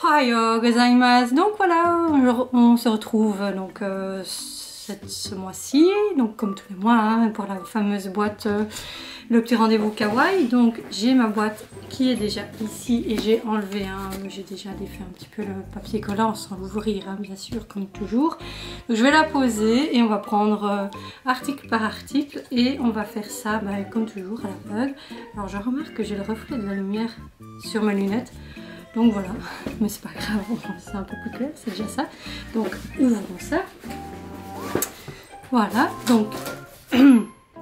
Ohayou gozaimasu. Donc voilà, on se retrouve donc ce mois-ci, donc comme tous les mois, hein, pour la fameuse boîte le petit rendez-vous kawaii. Donc j'ai ma boîte qui est déjà ici et j'ai enlevé, j'ai déjà défait un petit peu le papier collant sans l'ouvrir, hein, bien sûr, comme toujours. Donc je vais la poser et on va prendre article par article et on va faire ça comme toujours à l'aveugle. Alors je remarque que j'ai le reflet de la lumière sur mes lunettes. Donc voilà, mais c'est pas grave, c'est un peu plus clair, c'est déjà ça. Donc ouvrons ça. Voilà, donc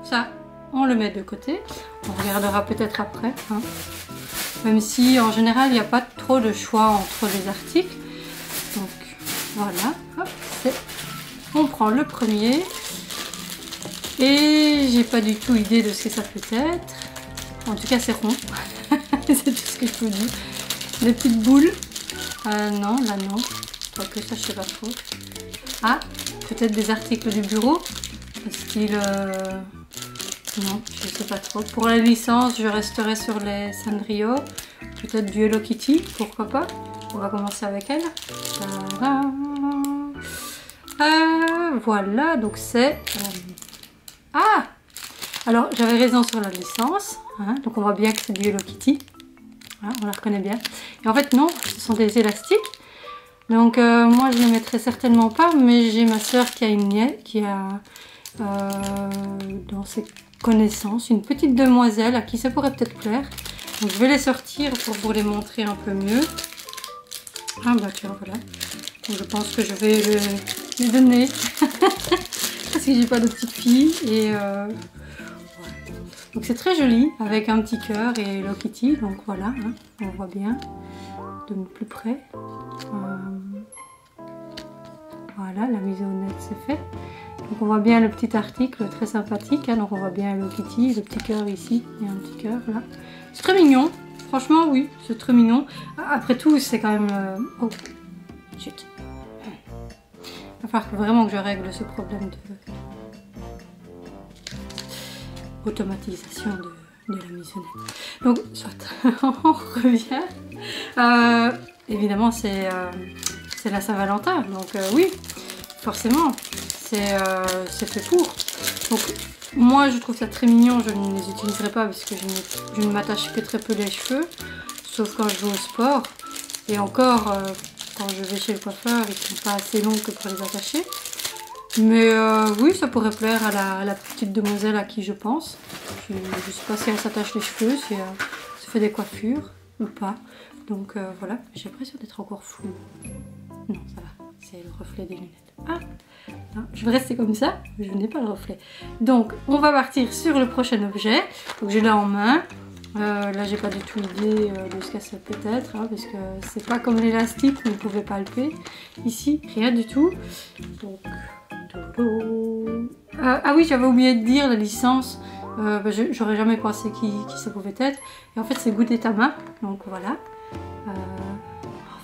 ça, on le met de côté. On regardera peut-être après, hein. Même si en général il n'y a pas trop de choix entre les articles. Donc voilà, hop, on prend le premier. Et j'ai pas du tout idée de ce que ça peut être. En tout cas c'est rond, c'est tout ce que je peux dire. Des petites boules. Non, là non. Quoique ça, je sais pas trop. Ah, peut-être des articles du bureau. Style... Non, je sais pas trop. Pour la licence, je resterai sur les Sanrio. Peut-être du Hello Kitty, pourquoi pas. On va commencer avec elle. Voilà, donc c'est... Ah! Alors, j'avais raison sur la licence. Hein, donc on voit bien que c'est du Hello Kitty. Voilà, on la reconnaît bien. Et en fait non, ce sont des élastiques. Donc moi je ne les mettrai certainement pas, mais j'ai ma soeur qui a une nièce, qui a dans ses connaissances une petite demoiselle à qui ça pourrait peut-être plaire. Donc je vais les sortir pour vous les montrer un peu mieux. Ah bah tiens voilà. Donc je pense que je vais les donner parce que j'ai pas de petite fille et donc c'est très joli avec un petit cœur et Hello Kitty, donc voilà, hein, on voit bien de plus près. Voilà, la mise au net c'est fait. Donc on voit bien le petit article très sympathique, hein, donc on voit bien Hello Kitty, le petit cœur ici et un petit cœur là. C'est très mignon, franchement oui, c'est très mignon. Après tout c'est quand même... Oh, chut. Il va falloir vraiment que je règle ce problème de... automatisation de la mise au net. Donc, soit, on revient. Évidemment, c'est la Saint-Valentin, donc oui, forcément, c'est fait pour. Donc, moi, je trouve ça très mignon. Je ne les utiliserai pas parce que je ne m'attache que très peu les cheveux, sauf quand je vais au sport. Et encore, quand je vais chez le coiffeur, ils sont pas assez longs que pour les attacher. Mais oui, ça pourrait plaire à la petite demoiselle à qui je pense. Je ne sais pas si elle s'attache les cheveux, si elle se fait des coiffures ou pas. Donc voilà, j'ai l'impression d'être encore floue. Non, ça va, c'est le reflet des lunettes. Ah, non, je vais rester comme ça, je n'ai pas le reflet. Donc, on va partir sur le prochain objet. Donc j'ai là en main. Là, j'ai pas du tout idée de ce que ça peut être, hein, parce que c'est pas comme l'élastique, vous pouvez palper. Ici, rien du tout. Donc... ah oui, j'avais oublié de dire la licence, j'aurais jamais pensé qui ça pouvait être. Et en fait c'est Gudetama, donc voilà. En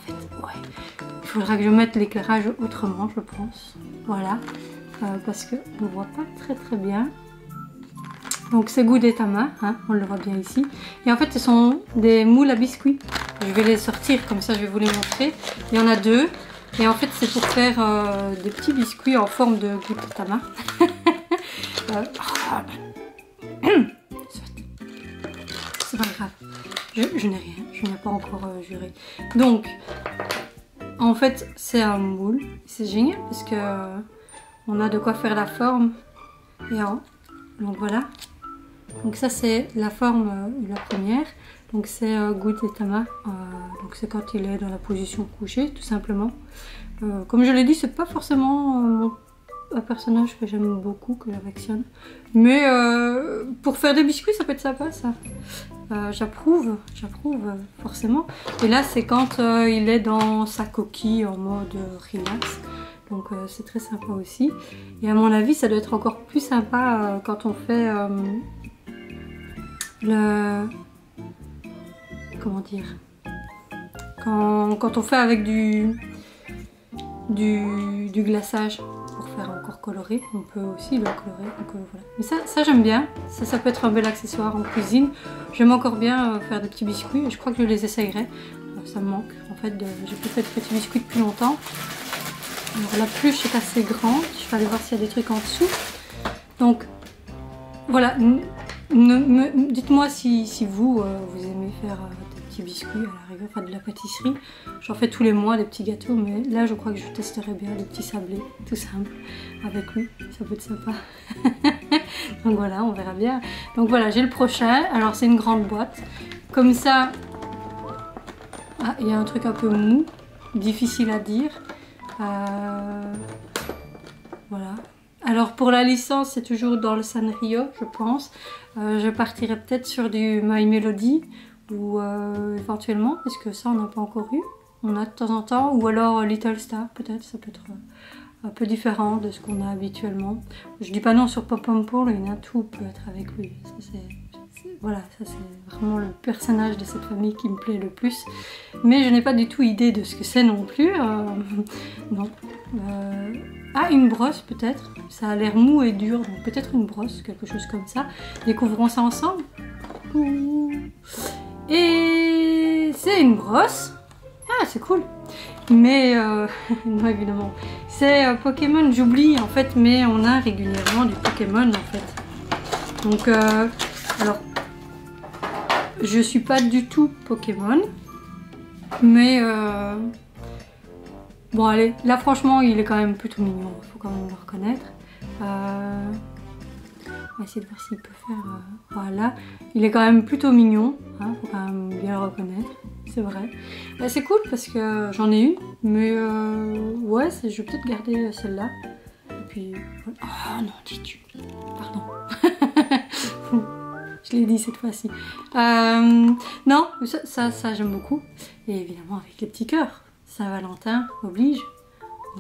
fait, ouais, il faudra que je mette l'éclairage autrement, je pense. Voilà, parce que on voit pas très bien. Donc c'est Gudetama, hein, on le voit bien ici. Et en fait ce sont des moules à biscuits. Je vais les sortir, comme ça je vais vous les montrer. Il y en a deux. Et en fait c'est pour faire des petits biscuits en forme de Gudetama. C'est pas grave, je n'ai rien, je n'ai pas encore juré. Donc en fait c'est un moule, c'est génial parce que on a de quoi faire la forme. Et donc voilà, donc ça c'est la forme la première. Donc c'est Gudetama, donc c'est quand il est dans la position couchée tout simplement. Comme je l'ai dit, c'est pas forcément un personnage que j'aime beaucoup, que j'affectionne. Mais pour faire des biscuits ça peut être sympa ça. J'approuve forcément. Et là c'est quand il est dans sa coquille en mode relax. Donc c'est très sympa aussi. Et à mon avis ça doit être encore plus sympa quand on fait comment dire, quand on fait avec du glaçage pour faire encore colorer, on peut aussi le colorer. Donc voilà. Mais ça j'aime bien, ça peut être un bel accessoire en cuisine. J'aime encore bien faire des petits biscuits et je crois que je les essayerai. ça me manque. En fait, j'ai plus fait de petits biscuits depuis longtemps. Alors la pluche est assez grande. Je vais aller voir s'il y a des trucs en dessous. Donc voilà, dites-moi si vous, vous aimez faire des petits biscuits à la rigueur, enfin de la pâtisserie. J'en fais tous les mois des petits gâteaux, mais là je crois que je testerai bien les petits sablés, tout simple, avec lui, ça peut être sympa. Donc voilà, on verra bien. Donc voilà, j'ai le prochain, alors c'est une grande boîte, comme ça, ah, il y a un truc un peu mou, difficile à dire, voilà. Alors pour la licence, c'est toujours dans le Sanrio, je pense. Je partirai peut-être sur du My Melody ou éventuellement, parce que ça on n'a pas encore eu. On a de temps en temps, ou alors Little Star peut-être, ça peut être un peu différent de ce qu'on a habituellement. Je dis pas non sur Pop-Pom-Pool, tout peut être avec lui. Voilà, ça c'est vraiment le personnage de cette famille qui me plaît le plus. Mais je n'ai pas du tout idée de ce que c'est non plus. Non. Ah, une brosse peut-être. Ça a l'air mou et dur, donc peut-être une brosse, quelque chose comme ça. Découvrons ça ensemble. Et c'est une brosse. Ah, c'est cool. Mais, non évidemment. C'est Pokémon, j'oublie en fait, mais on a régulièrement du Pokémon en fait. Donc, alors, je suis pas du tout Pokémon. Mais, bon allez, là franchement il est quand même plutôt mignon, il faut quand même le reconnaître. On va essayer de voir s'il peut faire... voilà, il est quand même plutôt mignon, hein, faut quand même bien le reconnaître, c'est vrai. C'est cool parce que j'en ai une, mais ouais, je vais peut-être garder celle-là. Et puis... Voilà. Oh non, dis-tu, pardon. Je l'ai dit cette fois-ci. Non, ça j'aime beaucoup. Et évidemment avec les petits cœurs. Saint-Valentin oblige.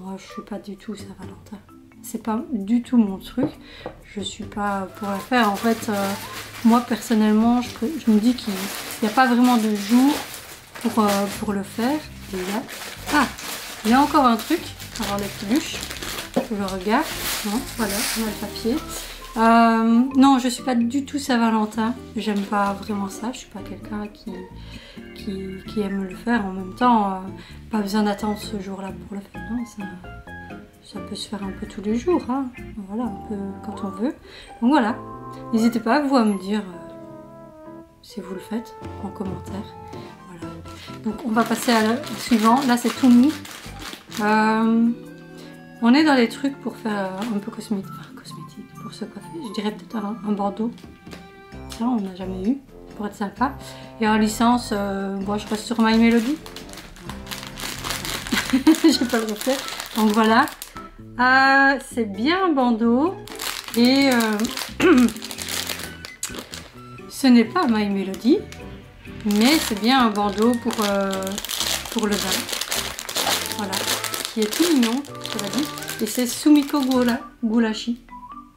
Moi je suis pas du tout Saint-Valentin. C'est pas du tout mon truc. Je suis pas pour la faire. En fait, moi personnellement, je me dis qu'il n'y a pas vraiment de jour pour le faire. Et là, ah, il y a encore un truc. Alors les peluches. Je le regarde. Non, voilà, on a le papier. Non, je suis pas du tout Saint-Valentin. J'aime pas vraiment ça. Je suis pas quelqu'un qui aime le faire. En même temps, pas besoin d'attendre ce jour-là pour le faire. Non, ça peut se faire un peu tous les jours. Hein. Voilà, un peu quand on veut. Donc voilà. N'hésitez pas vous à me dire si vous le faites en commentaire. Voilà. Donc on va passer à la suivant. Là c'est tout mou. On est dans des trucs pour faire un peu cosmétique. Pour se coiffer, je dirais peut-être un bandeau. Ça, on n'a jamais eu. Ça pourrait être sympa. Et en licence, moi je reste sur My Melody. Je vais pas le refaire. Donc voilà. C'est bien un bandeau. Et ce n'est pas My Melody. Mais c'est bien un bandeau pour le bain. Voilà. Qui est tout mignon, cela dit. Et c'est Sumiko Gurashi.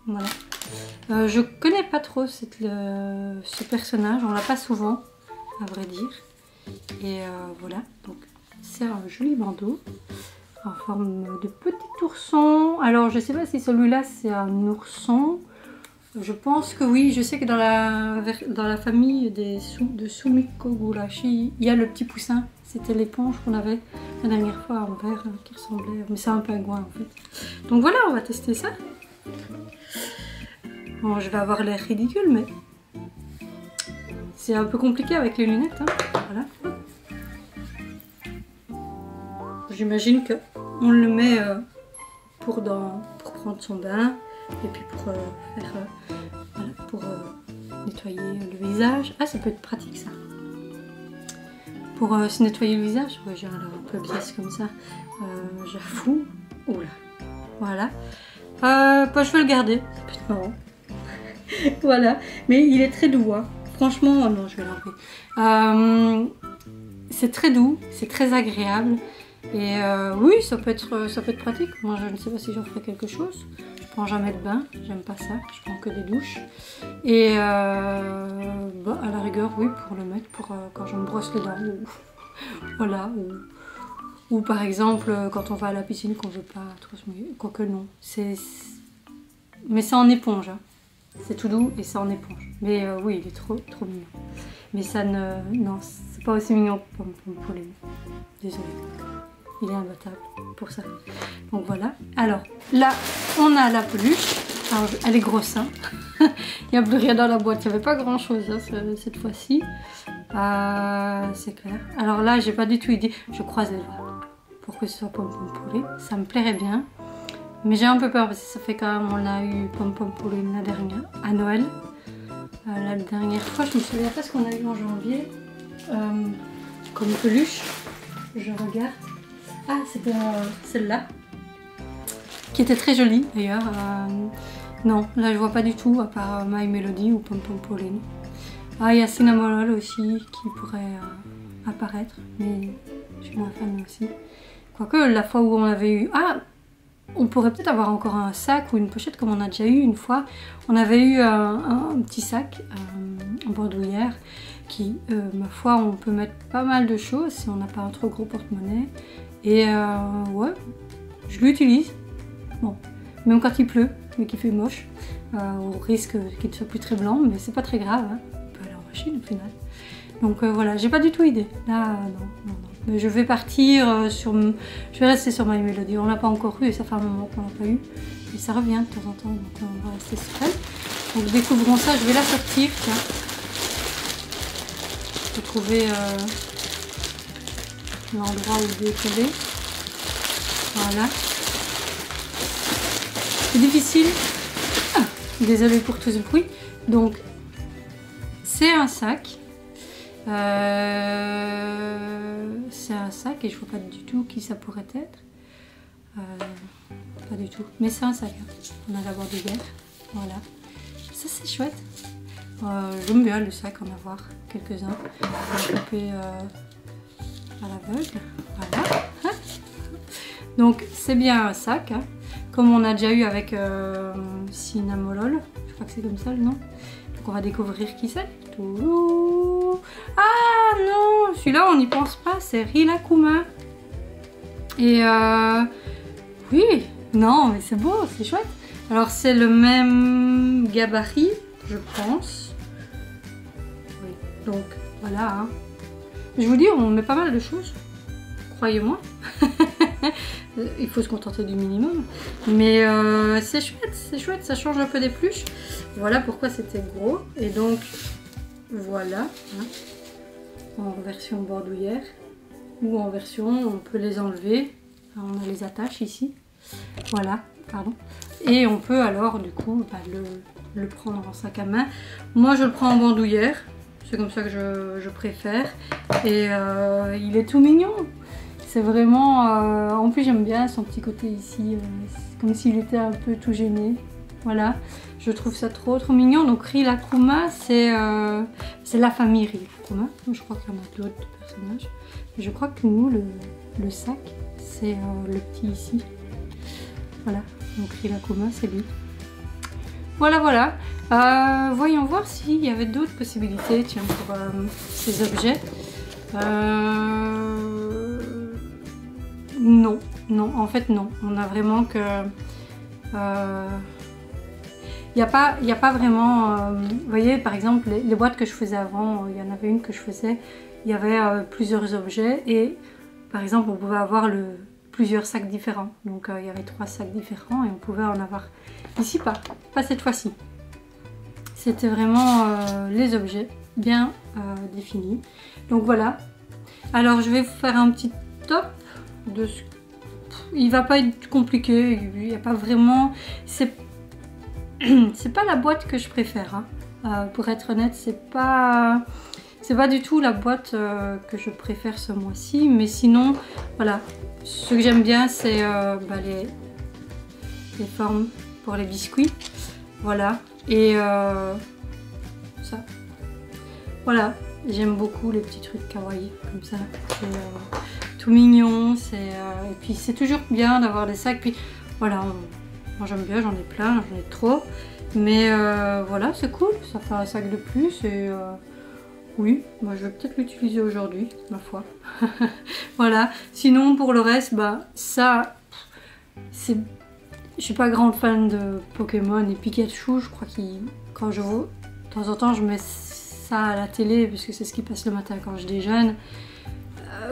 Voilà. Je connais pas trop ce personnage, on l'a pas souvent, à vrai dire. Et voilà, donc c'est un joli bandeau en forme de petit ourson. Alors je sais pas si celui-là c'est un ourson. Je pense que oui, je sais que dans la famille de Sumiko Gurashi, il y a le petit poussin. C'était l'éponge qu'on avait la dernière fois en verre qui ressemblait, mais c'est un pingouin en fait. Donc voilà, on va tester ça. Bon, je vais avoir l'air ridicule, mais c'est un peu compliqué avec les lunettes. Hein. Voilà. J'imagine qu'on le met pour prendre son bain et puis pour voilà, pour nettoyer le visage. Ah, ça peut être pratique ça. Pour se nettoyer le visage. Ouais, j'ai un peu biaise comme ça. J'avoue. Oula. Voilà. Bah, je vais le garder. Ça peut être marrant. Voilà, mais il est très doux, hein. Franchement, non, je vais l'enlever. C'est très doux, c'est très agréable et oui, ça peut être pratique. Moi, je ne sais pas si j'en ferai quelque chose. Je prends jamais de bain, j'aime pas ça. Je prends que des douches et bah, à la rigueur, oui, pour le mettre pour quand je me brosse les dents. Voilà. Ou par exemple, quand on va à la piscine, qu'on veut pas trop se mouiller. Quoique non, mais c'est en éponge. Hein. C'est tout doux et c'est en éponge. Mais oui, il est trop mignon. Mais ça ne... Non, c'est pas aussi mignon que Pom Pom Poulet. Désolée. Il est imbattable pour ça. Donc voilà. Alors là, on a la peluche. Alors, elle est grosse, hein. Il n'y a plus rien dans la boîte. Il n'y avait pas grand chose hein, cette fois-ci. C'est clair. Alors là, j'ai pas du tout idée. Je croise les doigts pour que ce soit Pom Pom Poulet. Ça me plairait bien. Mais j'ai un peu peur parce que ça fait quand même, on a eu Pom Pom Poulet la dernière, à Noël. La dernière fois, je me souviens pas ce qu'on a eu en janvier. Comme peluche. Je regarde. Ah, c'était celle-là. Qui était très jolie d'ailleurs. Non, là je vois pas du tout, à part My Melody ou Pom Pom Poulet. Ah, il y a Cinnamoroll aussi qui pourrait apparaître. Mais je suis moins fan aussi. Quoique la fois où on avait eu... Ah, on pourrait peut-être avoir encore un sac ou une pochette comme on a déjà eu une fois. On avait eu un petit sac en bandoulière qui, ma foi, on peut mettre pas mal de choses si on n'a pas un trop gros porte-monnaie. Et ouais, je l'utilise. Bon, même quand il pleut, mais qu'il fait moche, au risque qu'il ne soit plus très blanc, mais c'est pas très grave, hein. On peut aller en machine au final. Donc voilà, j'ai pas du tout idée. Là, non. Mais je vais partir sur... Je vais rester sur My Melody. On l'a pas encore eu et ça fait un moment qu'on l'a pas eu. Et ça revient de temps en temps, donc on va rester sur elle. Donc découvrons ça, je vais la sortir, tiens. Je vais trouver l'endroit où il est collé. Voilà. C'est difficile. Ah, désolée pour tout ce bruit. Donc, c'est un sac. C'est un sac et je vois pas du tout qui ça pourrait être. Pas du tout. Mais c'est un sac. Hein. On a d'abord des guerres. Voilà. Ça c'est chouette. J'aime bien le sac, en avoir quelques-uns. On va couper à l'aveugle. Voilà. Hein. Donc c'est bien un sac. Hein. Comme on a déjà eu avec Cinnamoroll. Je crois que c'est comme ça le nom. Donc on va découvrir qui c'est. Ah non, celui-là on n'y pense pas, c'est Rilakkuma. Et oui, non mais c'est beau, c'est chouette. Alors c'est le même gabarit, je pense. Oui, donc voilà. Hein. Je vous dis, on met pas mal de choses, croyez-moi. Il faut se contenter du minimum. Mais c'est chouette, ça change un peu des pluches. Voilà pourquoi c'était gros. Et donc, voilà. Hein, en version bordouillère. Ou en version, on peut les enlever. On a les attaches ici. Voilà, pardon. Et on peut alors, du coup, bah, le prendre en sac à main. Moi, je le prends en bandoulière. C'est comme ça que je préfère. Et il est tout mignon. C'est vraiment... en plus, j'aime bien son petit côté ici. Comme s'il était un peu tout gêné. Voilà. Je trouve ça trop mignon. Donc, Rilakkuma, c'est la famille Rilakkuma. Je crois qu'il y en a d'autres personnages. Mais je crois que nous, le sac, c'est le petit ici. Voilà. Donc, Rilakkuma, c'est lui. Voilà. Voyons voir s'il y avait d'autres possibilités, tiens, pour ces objets. Non, en fait non. On a vraiment que... Il n'y a pas vraiment... vous voyez, par exemple, les boîtes que je faisais avant, il y en avait une que je faisais, il y avait plusieurs objets et, par exemple, on pouvait avoir plusieurs sacs différents. Donc, il y avait 3 sacs différents et on pouvait en avoir... Ici, pas cette fois-ci. C'était vraiment les objets bien définis. Donc voilà. Alors je vais vous faire un petit top de ce... Il va pas être compliqué. Il n'y a pas vraiment... C'est pas la boîte que je préfère. Hein. Pour être honnête, c'est pas du tout la boîte que je préfère ce mois-ci. Mais sinon, voilà. Ce que j'aime bien, c'est les formes pour les biscuits. Voilà. Et ça. Voilà. J'aime beaucoup les petits trucs kawaii comme ça. C'est tout mignon. Et puis c'est toujours bien d'avoir des sacs. Puis voilà. Moi j'aime bien, j'en ai plein, j'en ai trop. Mais voilà, c'est cool. Ça fait un sac de plus. Et oui, moi je vais peut-être l'utiliser aujourd'hui, ma foi. Voilà. Sinon pour le reste, bah ça, c'est... Je suis pas grande fan de Pokémon et Pikachu. Je crois que quand je vois, de temps en temps, je mets ça à la télé, parce que c'est ce qui passe le matin quand je déjeune.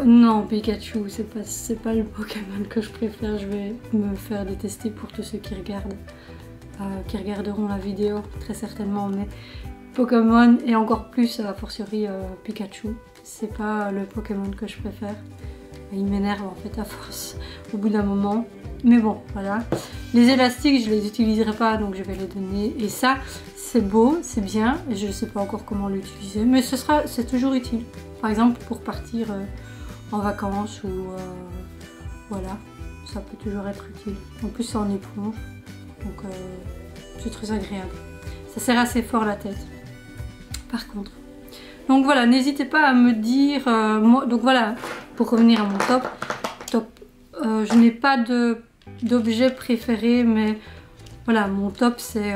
Non, Pikachu, c'est pas le Pokémon que je préfère. Je vais me faire détester pour tous ceux qui regardent, qui regarderont la vidéo, très certainement. Mais Pokémon, et encore plus a fortiori Pikachu, c'est pas le Pokémon que je préfère. Il m'énerve en fait à force au bout d'un moment. Mais bon, voilà. Les élastiques, je les utiliserai pas, donc je vais les donner. Et ça, c'est beau, c'est bien. Je ne sais pas encore comment l'utiliser, mais c'est toujours utile. Par exemple, pour partir en vacances ou voilà, ça peut toujours être utile. En plus, c'est en éponge, donc c'est très agréable. Ça serre assez fort la tête. Par contre. Donc voilà, n'hésitez pas à me dire. Moi, donc voilà, pour revenir à mon top. Je n'ai pas d'objet préféré, mais voilà, mon top c'est,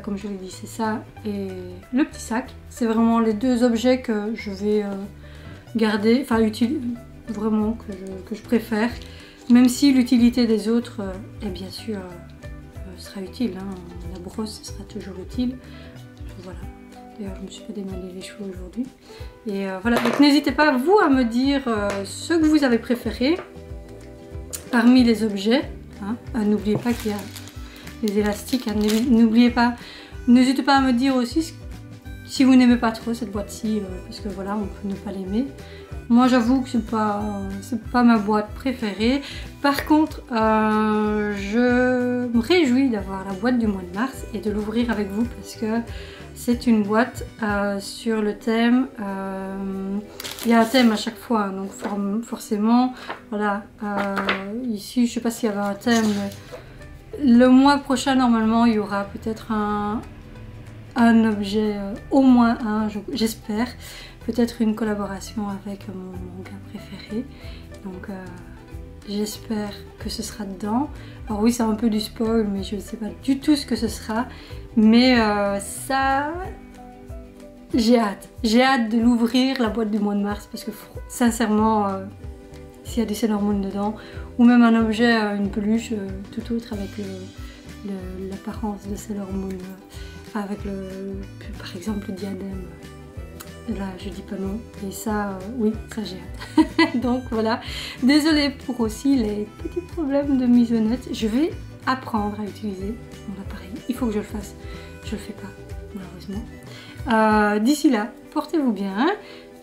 comme je l'ai dit, c'est ça et le petit sac. C'est vraiment les deux objets que je vais garder, enfin vraiment que je préfère, même si l'utilité des autres est bien sûr sera utile, hein. La brosse sera toujours utile. Voilà. D'ailleurs, je me suis pas démêlé les cheveux aujourd'hui. Et voilà, donc n'hésitez pas vous à me dire ce que vous avez préféré parmi les objets. Hein. N'oubliez pas qu'il y a les élastiques. Hein. N'oubliez pas, n'hésitez pas à me dire aussi si vous n'aimez pas trop cette boîte-ci, parce que voilà, on peut ne pas l'aimer. Moi, j'avoue que c'est pas ma boîte préférée. Par contre, je me réjouis d'avoir la boîte du mois de mars et de l'ouvrir avec vous parce que c'est une boîte sur le thème. Il y a un thème à chaque fois, hein, donc forcément, voilà. Ici, je sais pas s'il y avait un thème, mais le mois prochain, normalement, il y aura peut-être un objet, au moins un, j'espère. Peut-être une collaboration avec mon manga préféré. Donc, j'espère que ce sera dedans. Alors oui, c'est un peu du spoil, mais je ne sais pas du tout ce que ce sera. Mais ça, j'ai hâte. J'ai hâte de l'ouvrir, la boîte du mois de mars, parce que sincèrement, s'il y a du Sailor Moon dedans, ou même un objet, une peluche tout autre avec l'apparence de Sailor Moon, avec par exemple le diadème. Là, je dis pas non. Et ça, oui, ça j'ai hâte. Donc voilà. Désolée pour aussi les petits problèmes de misonote. Je vais apprendre à utiliser mon appareil. Il faut que je le fasse. Je le fais pas, malheureusement. D'ici là, portez-vous bien.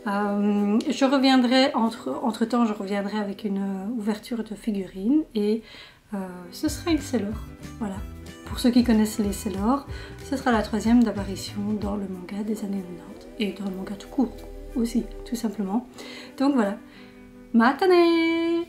Je reviendrai, entre temps, je reviendrai avec une ouverture de figurines. Et ce sera une Sailor. Voilà. Pour ceux qui connaissent les Sailor, ce sera la 3e d'apparition dans le manga des années 90 et dans le manga tout court aussi, tout simplement. Donc voilà, matane!